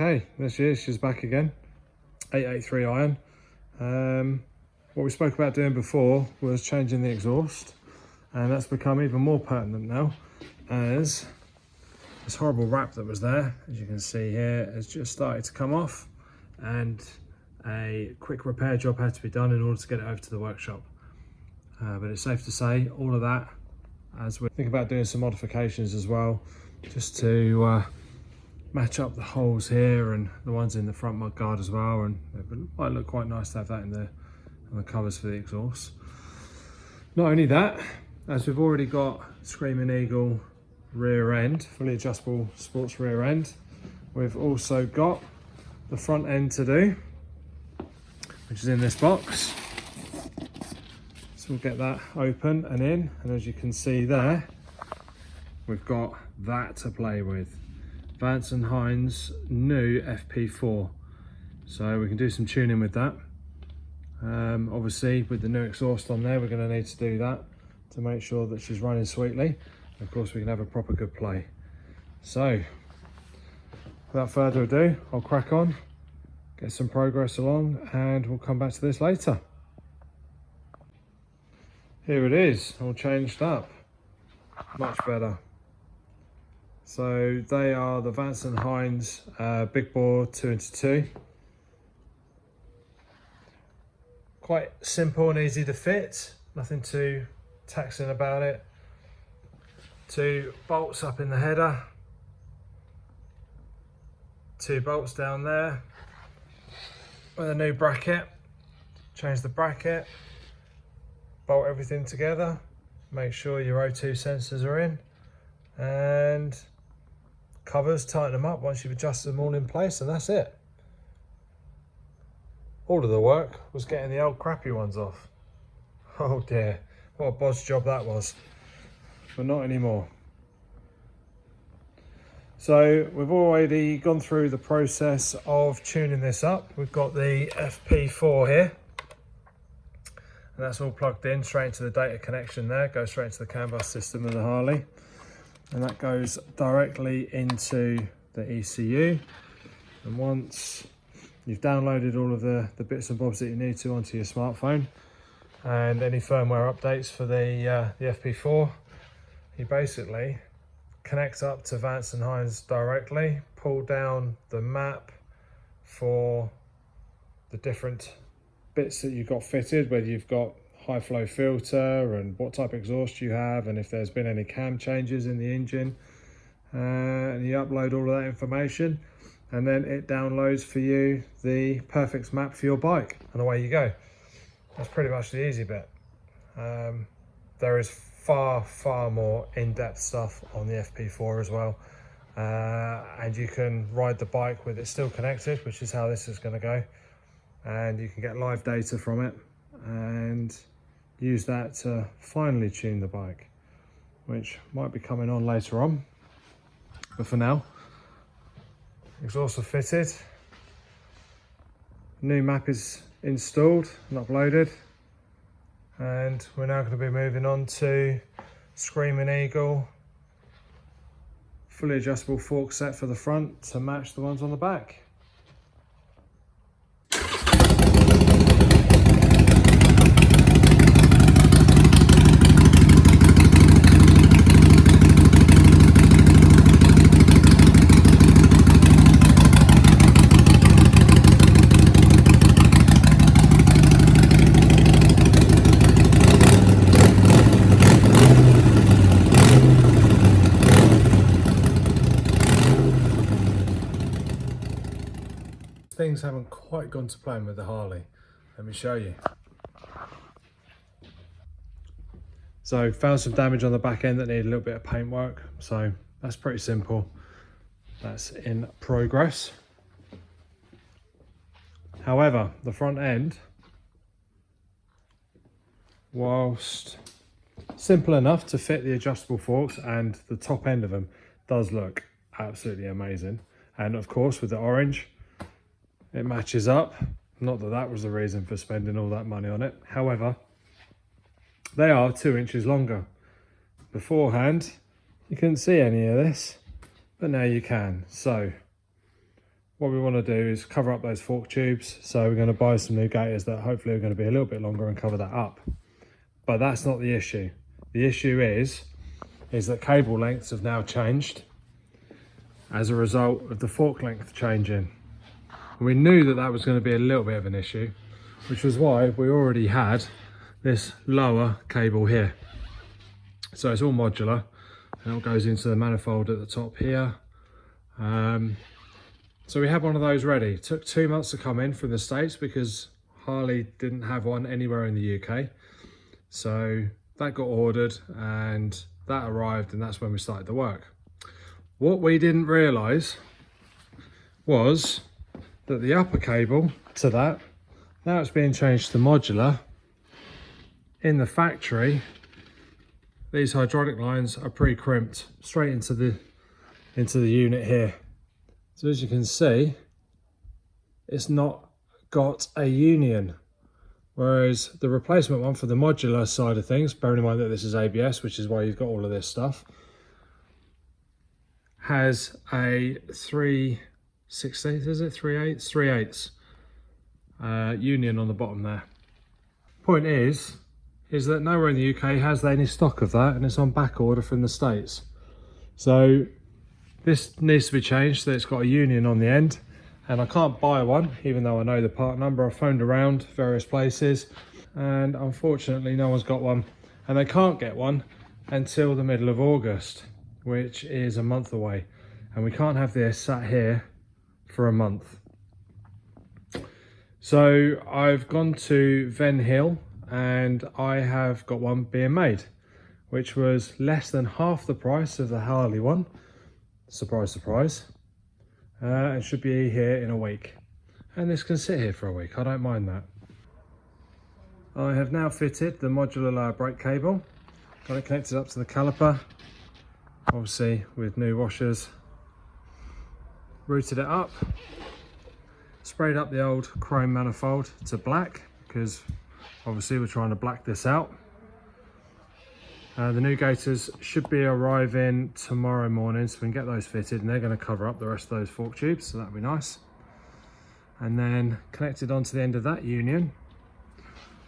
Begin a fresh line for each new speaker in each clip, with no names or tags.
Okay, there she is, she's back again. 883 iron. What we spoke about doing before was changing the exhaust, and that's become even more pertinent now, as this horrible wrap that was there, as you can see here, has just started to come off, and a quick repair job had to be done in order to get it over to the workshop. But it's safe to say all of that, as we think about doing some modifications as well, just to match up the holes here and the ones in the front mud guard as well, and it might look quite nice to have that in the covers for the exhaust. Not only that, as we've already got Screaming Eagle rear end, fully adjustable sports rear end, we've also got the front end to do, which is in this box. So we'll get that open and in, and as you can see there, we've got that to play with. Vance and Hines new FP4, so we can do some tuning with that. Obviously with the new exhaust on there, we're going to need to do that to make sure that she's running sweetly. Of course, we can have a proper good play. So without further ado, I'll crack on, get some progress along, and we'll come back to this later. Here it is, all changed up, much better. So they are the Vance and Hines big bore 2x2. Quite simple and easy to fit, nothing too taxing about it. 2 bolts up in the header, 2 bolts down there with a new bracket. Change the bracket, bolt everything together, make sure your O2 sensors are in, and covers, tighten them up once you've adjusted them all in place, and that's it. All of the work was getting the old crappy ones off. Oh dear, what a bodge job that was, but not anymore. So we've already gone through the process of tuning this up. We've got the FP4 here, and that's all plugged in straight into the data connection there, goes straight into the CAN bus system of the Harley, and that goes directly into the ECU. And once you've downloaded all of the bits and bobs that you need to onto your smartphone and any firmware updates for the FP4, you basically connect up to Vance and Hines directly, pull down the map for the different bits that you've got fitted, whether you've got high flow filter and what type of exhaust you have, and if there's been any cam changes in the engine, and you upload all of that information, and then it downloads for you the perfect map for your bike, and away you go. That's pretty much the easy bit. There is far more in-depth stuff on the FP4 as well, and you can ride the bike with it still connected, which is how this is going to go, and you can get live data from it and use that to finally tune the bike, which might be coming on later on. But for now, exhaust are fitted, new map is installed and uploaded, and we're now going to be moving on to Screaming Eagle fully adjustable fork set for the front to match the ones on the back. Things haven't quite gone to plan with the Harley. Let me show you. So found some damage on the back end that needed a little bit of paint work. So that's pretty simple. That's in progress. However, the front end, whilst simple enough to fit the adjustable forks, and the top end of them does look absolutely amazing. And of course with the orange, it matches up. Not that that was the reason for spending all that money on it. However, they are 2 inches longer. Beforehand, you couldn't see any of this, but now you can. So what we want to do is cover up those fork tubes. So we're going to buy some new gaiters that hopefully are going to be a little bit longer and cover that up. But that's not the issue. The issue is that cable lengths have now changed as a result of the fork length changing. And we knew that that was going to be a little bit of an issue, which was why we already had this lower cable here. So it's all modular, and it goes into the manifold at the top here. So we had one of those ready. It took 2 months to come in from the States because Harley didn't have one anywhere in the UK. So that got ordered and that arrived, and that's when we started the work. What we didn't realise was that the upper cable to that, now it's being changed to modular. In the factory, these hydraulic lines are pre-crimped straight into the unit here. So as you can see, it's not got a union, whereas the replacement one for the modular side of things, bearing in mind that this is ABS, which is why you've got all of this stuff, has a 3/16, is it 3/8? 3/8 union on the bottom there. Point is that nowhere in the UK has any stock of that, and it's on back order from the States. So this needs to be changed so it's got a union on the end, and I can't buy one even though I know the part number. I've phoned around various places and unfortunately no one's got one, and they can't get one until the middle of August, which is a month away, and we can't have this sat here for a month. So I've gone to Venhill and I have got one being made, which was less than half the price of the Harley one. Surprise, surprise. It should be here in a week, and this can sit here for a week. I don't mind that. I have now fitted the modular lower brake cable, got it connected up to the caliper, obviously with new washers, routed it up, sprayed up the old chrome manifold to black because obviously we're trying to black this out. The new gaiters should be arriving tomorrow morning, so we can get those fitted, and they're going to cover up the rest of those fork tubes, so that'll be nice. And then connected onto the end of that union,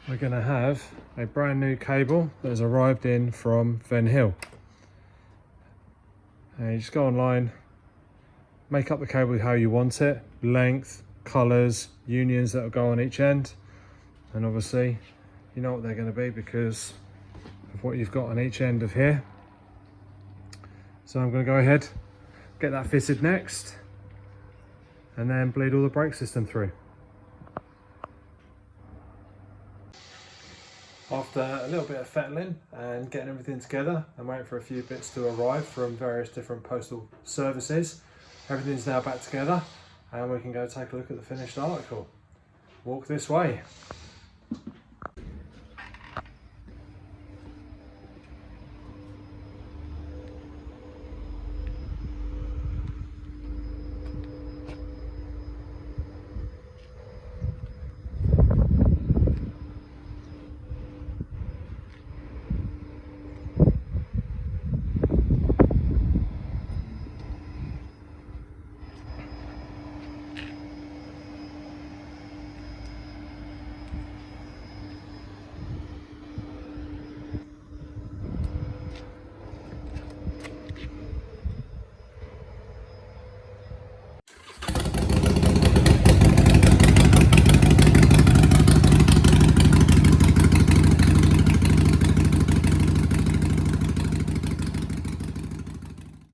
we're going to have a brand new cable that has arrived in from Venhill. And you just go online, make up the cable how you want it, length, colours, unions that will go on each end, and obviously you know what they're going to be because of what you've got on each end of here. So I'm going to go ahead, get that fitted next, and then bleed all the brake system through. After a little bit of fettling and getting everything together and waiting for a few bits to arrive from various different postal services, everything's now back together and we can go take a look at the finished article. Walk this way.